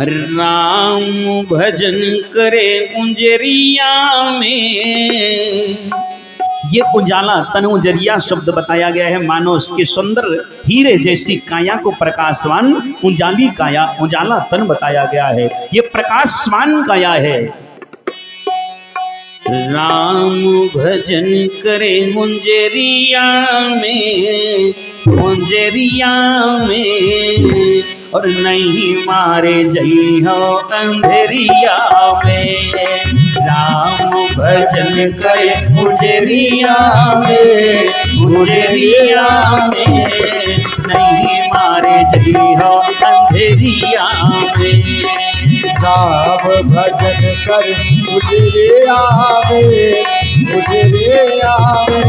राम भजन करे उंजरिया में। ये उजाला तन उजरिया शब्द बताया गया है, मानो उसके सुंदर हीरे जैसी काया को प्रकाशवान उजाली काया, उजाला तन बताया गया है, ये प्रकाशवान काया है। राम भजन करे मुंजरिया में, मुंजरिया में, और नहीं मारे जई हो अंधेरिया में। राम भजन करे मुंजरिया में, मुंजरिया में, नहीं मारे जई हो अंधेरिया में। राम भजन कर मुझे आवे, मुझे आवे,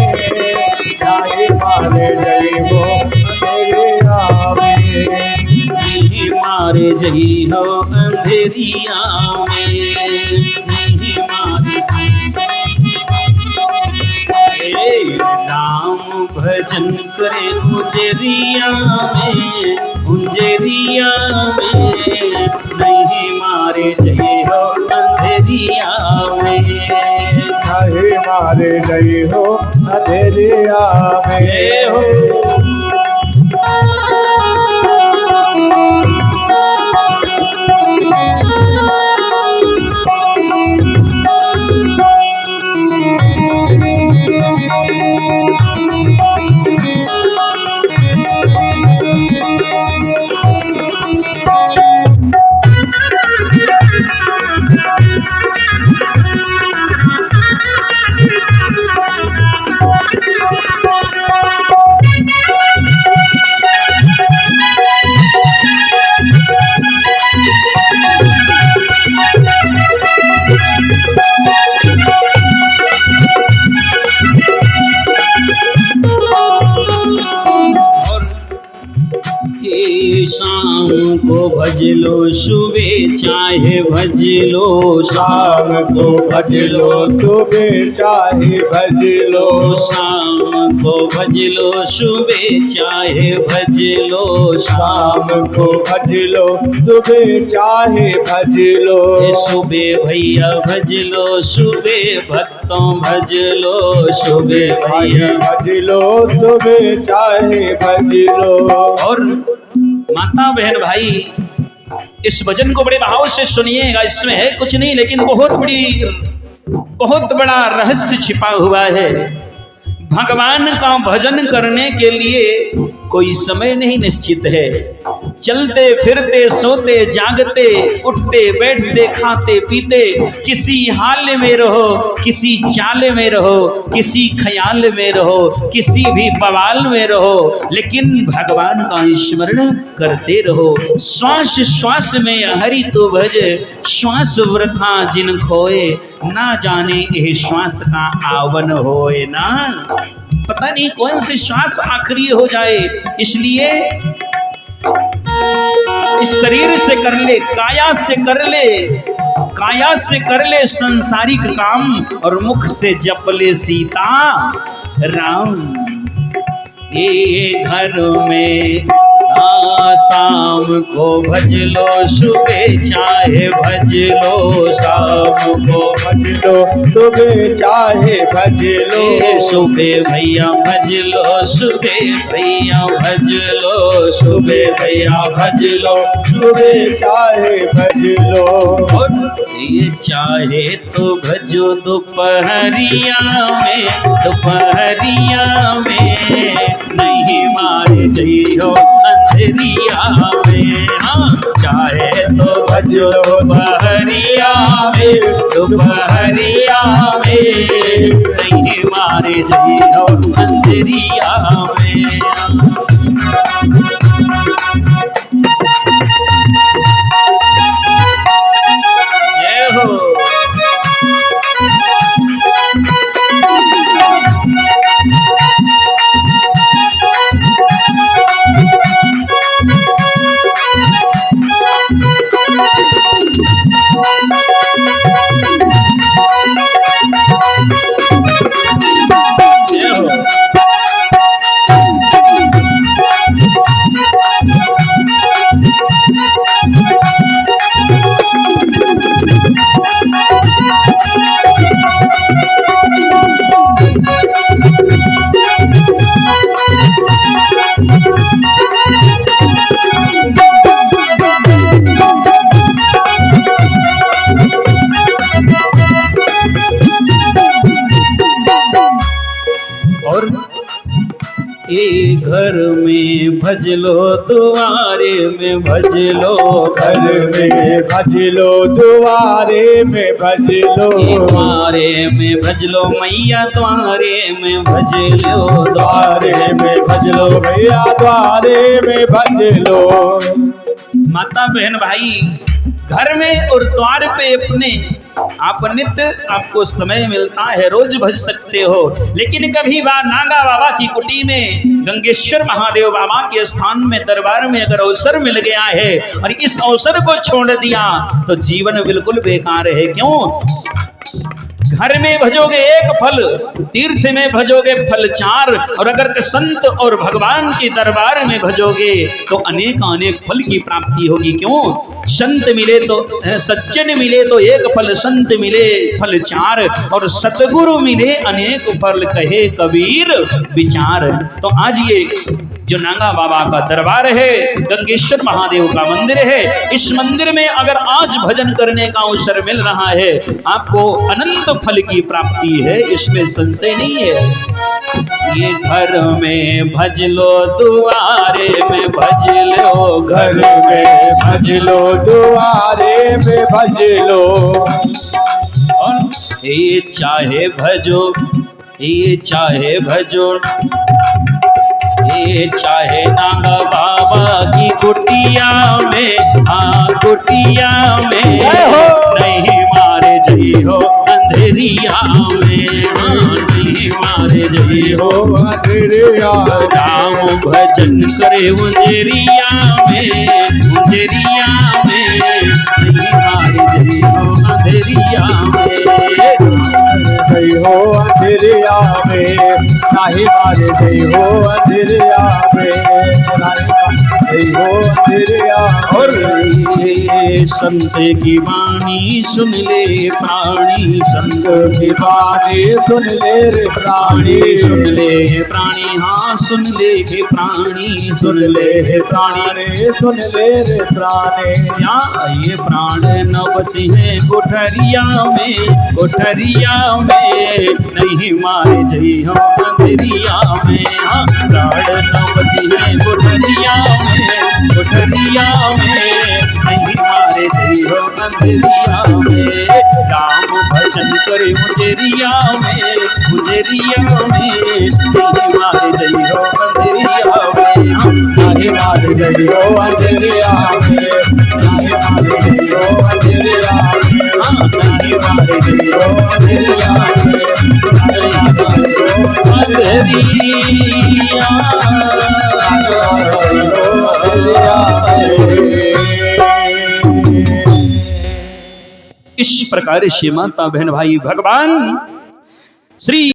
चाहे मारे जय हो मेरे आवे, नहीं मारे जई हो अंधेरिया में, नहीं मारे। राम भजन करे उजरिया में, उजरिया में, नहीं मारे जय हो अंधेरिया में। चाहे मारे जय हो अंधेरिया में हो। शाम को भज लो सुबह चाहे भज लो, शाम को भज लो सुबह चाहे भज लो, शाम को भज लो सुबह चाहे भज लो, शाम को भज लो सुबह चाहे भज लो। सुबह भैया भज लो, सुबह भक्तों भज लो, सुबह भैया भज लो सुबह चाहे भज लो। और माता बहन भाई इस भजन को बड़े भाव से सुनिएगा, इसमें है कुछ नहीं लेकिन बहुत बड़ा रहस्य छिपा हुआ है। भगवान का भजन करने के लिए कोई समय नहीं निश्चित है। चलते फिरते सोते जागते उठते बैठते खाते पीते किसी हाल में रहो, किसी चाल में रहो, किसी ख्याल में रहो, किसी भी बवाल में रहो, लेकिन भगवान का स्मरण करते रहो। श्वास श्वास में हरि तो भज, श्वास वृथा जिन खोए, ना जाने ये श्वास का आवन होए ना। पता नहीं कौन सी श्वास आखिरी हो जाए, इसलिए इस शरीर से कर ले, काया से कर ले, काया से कर ले संसारिक काम, और मुख से जप ले सीता राम। ये घर में शाम को भज लो सुबह चाहे भज लो, शाम को भज लो सुबह चाहे भज लो, सुबह भैया भज लो, सुबह भैया भज लो, सुबह भैया भज लो, सुबह चाहे भज लो। ये चाहे तो भजो दोपहरिया में, दोपहरिया में, नहीं मारे जइयो अंधेरिया में। हाँ चाहे तो भजो दोपहरिया में, दोपहरिया में, नहीं मारे जइयो अंधेरिया में। जय हो। भज लो, द्वारे में भज लो, घर में भज लो, द्वारे में भज लो, द्वारे में भज लो मैया, द्वारे में भज लो, द्वारे में भज लो भैया, द्वारे में भज लो। माता बहन भाई, घर में और द्वार पे अपने आप नित्य आपको समय मिलता है, रोज भज सकते हो, लेकिन कभी बार नागा बाबा की कुटी में, गंगेश्वर महादेव बाबा के स्थान में, दरबार में अगर अवसर मिल गया है और इस अवसर को छोड़ दिया तो जीवन बिल्कुल बेकार है। क्यों? घर में भजोगे एक फल, तीर्थ में भजोगे फल 4, और अगर संत और भगवान के दरबार में भजोगे तो अनेक अनेक फल की प्राप्ति होगी। क्यों? संत मिले तो सज्जन मिले तो एक फल, संत मिले फल 4, और सतगुरु मिले अनेक फल, कहे कबीर विचार। तो आज ये जो नागा बाबा का दरबार है, गंगेश्वर महादेव का मंदिर है, इस मंदिर में अगर आज भजन करने का अवसर मिल रहा है, आपको अनंत फल की प्राप्ति है, इसमें संशय नहीं है। ये घर में भज लो, द्वारे में भज लो, घर में भज लो, द्वारे में भज लो, और ये चाहे भजो, ये चाहे भजो, ये चाहे नागा बाबा की कुटिया में, कुटिया में नहीं मारे जई हो अंधेरिया में, नहीं मारे जई हो अंधेरिया, राम भजन करे उंजेरिया में, उंजेरिया में नहीं मारे जई हो अंधेरिया में, जय हो अंधेरिया में, नाही मारे जय हो अंधेरिया में, जय हो अंधेरिया। और संत की वाणी सुन ले प्राणी, संत की वाणी सुन ले रे प्राणी, सुन ले प्राणी, हाँ सुन ले प्राणी, सुन ले प्राणी, सुन ले रे प्राणी। या ये प्राण न बची है कोठरिया में, कोठरिया में नहीं मारे जई हम अंधेरिया में, हाँ प्राण न बची है कोठरिया में, कोठरिया में नहीं मारे जई हो अंधेरिया में, राम भजन करे मुझेरिया में, मुझेरिया में नहीं मारे जई हो अंधेरिया में, नाही मारे जय हो अंधेरिया में, नाही मारे जय हो अंधेरिया में, नहीं मारे जई हो अंधेरिया में, इस प्रकार से माता बहन भाई, भगवान श्री